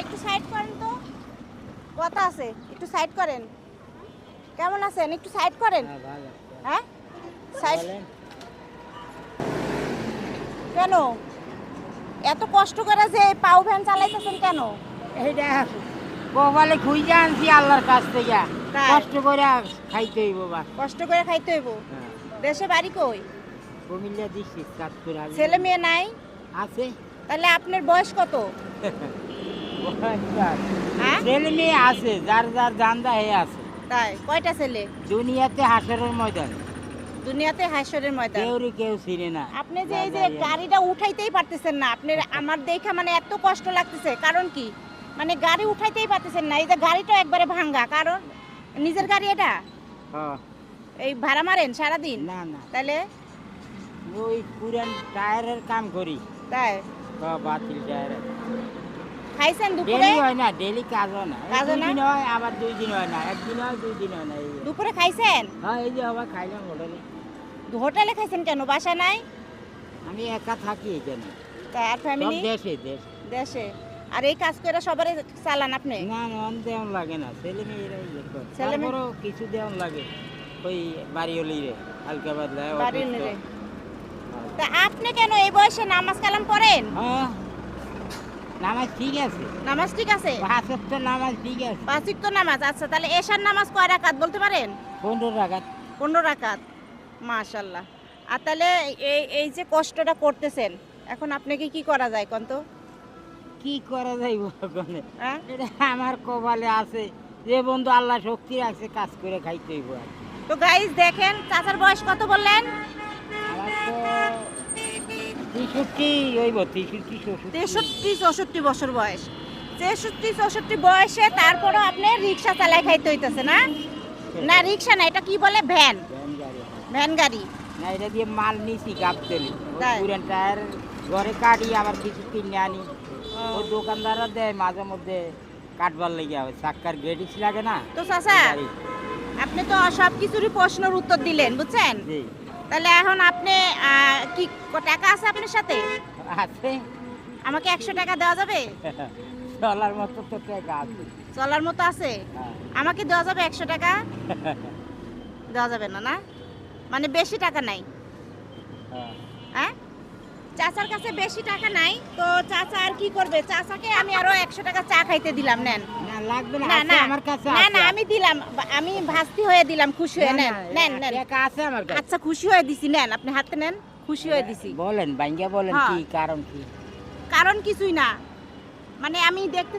একটু সাইড করেন তো, কথা আছে, একটু সাইড করেন। কেমন আছেন? একটু সাইড করেন। হ্যাঁ, সাইড কেন? এত কষ্ট করে যে পাও ভ্যান চালাইতেছেন কেন? এইটা কপালে খুঁজে আনছি আল্লাহর কাছ থেকে। তাই? কষ্ট করে খাইতে হইব বা। কষ্ট করে খাইতে হইব। দেশে বাড়ি কই? কুমিল্লা ডিস্ট্রিক্ট চাঁদপুর। ছেলে মেয়ে নাই? আছে। তাহলে আপনার বয়স কত? হ্যাঁ, ছেলে মেয়ে আছে, যার যার জান্দা হয়ে আছে। তাই? কয়টা ছেলে? দুনিয়াতে হাসরের ময়দান, দুনিয়াতে হাসরের ময়দান। কেউ চিনে না। আপনি যে এই যে গাড়িটা উঠাইতেই পারতেছেন না, আপনার আমার দেখা মানে এত কষ্ট লাগতেছে। কারণ কি? মানে গাড়ি উঠাইতেই পারতেছেন না। এই যে গাড়িটা একবারে ভাঙ্গা, কারণ নিজের গাড়ি এটা। হ্যাঁ। এই ভাড়া মারেন সারাদিন? না না, তাহলে ওই পুরান টায়ারের কাম করি। তাই? বাতিল টায়ারের। খাইছেন দুপুরে? ডেলি হয় না, ডেলি কাজ হয় না। কাজ হয় না? দুই দিন হয়, আবার 2 দিন হয় না, একদিন হয় 2 দিন হয় না। এই যে। দুপুরে খাইছেন? হ্যাঁ, এই যে আবার খাইলাম হোটেলে। হোটেলে খাইছেন কেন? বাসা নাই? আমি একা থাকি এখানে। তা আর সব ফ্যামিলি? দেশে। দেশে। আর এই কাজ করে সবারই চালান আপনি? না না, দেওয়ান লাগে না, ছেলে মেয়েরাই ইয়ে করে। ছেলে মেয়ে- তারপরও কিছু দেওয়ান লাগে, ওই বাড়িওলি রে হালকা পাতলা বাড়ির অসুস্থ। নিরে। তা আপনি কেন এই বয়সে নামাজ কালাম পড়েন? হ্যাঁ, নামাজ ঠিক আছে, নামাজ ঠিক আছে? 5 ওয়াক্ত নামাজ ঠিক আছে। 5 ওয়াক্ত নামাজ। আচ্ছা, তাহলে এশার নামাজ কয় রাকাত বলতে পারেন? 15 রাকাত। 15 রাকাত। মাশাআল্লাহ। আর তাহলে এই এই যে কষ্টটা করতেছেন, এখন আপনাকে কি করা যায় কোন তো? কি করা যাইব ওখানে? হ্যাঁ? এটা আমার কপালে আছে, যে বন্ধু আল্লাহ শক্তি রাখছে কাজ করে খাইতে হইব। আর তো গাইস দেখেন, চাচার বয়স কত বললেন? আমার তো 63 হইব, 63 63-64 বছর বয়স। 63-64 বয়সে তারপরও আপনি রিক্সা চালায় খাইতে হইতেছে না? না, রিক্সা না, এটা কি বলে? ভ্যান। ভ্যান গাড়ি। ভ্যান গাড়ি। না, এটা দিয়ে মাল নিছি গাবতলি। তাই? পুরান টায়ার ঘরে কাটি, আবার কিছু কিনে আনি। ও। ওই দোকানদাররা দেয় মাঝে মধ্যে কাটবার লেগে, হবে চাক্কার গেডিস লাগে না। তো চাচা, গাড়ি। আপনি তো সব কিছুরই প্রশ্নের উত্তর দিলেন, বুঝছেন? জি, তাহলে এখন আপনি কি টাকা আছে আপনার সাথে? আছে। আমাকে 100 টাকা দেওয়া যাবে? চলার মতো তো টাকা আছে। চলার মতো আছে? হ্যাঁ। আমাকে দেওয়া যাবে 100 টাকা? দেওয়া যাবে না, না? মানে বেশি টাকা নাই? হ্যাঁ। হ্যাঁ, চাচার কাছে বেশি টাকা নাই, তো চাচা আর কি করবে? চাচাকে আমি আরো 100 টাকা চা খাইতে দিলাম, নেন। না, লাগবে না, না আছে না, আমার কাছে না আছে। না, আমি দিলাম, আমি ভাস্তি হয়ে দিলাম, খুশি হয়ে না, নেন। না, নেন নেন। টাকা আছে আমার কাছে। আচ্ছা, খুশি হয়ে দিছি, নেন, আপনি হাতে নেন, খুশি হয়ে দিছি। বলেন, বাইঙ্গা বলেন, হ্যাঁ। কি কারণ কি? কারণ কিছুই না, মানে আমি দেখতে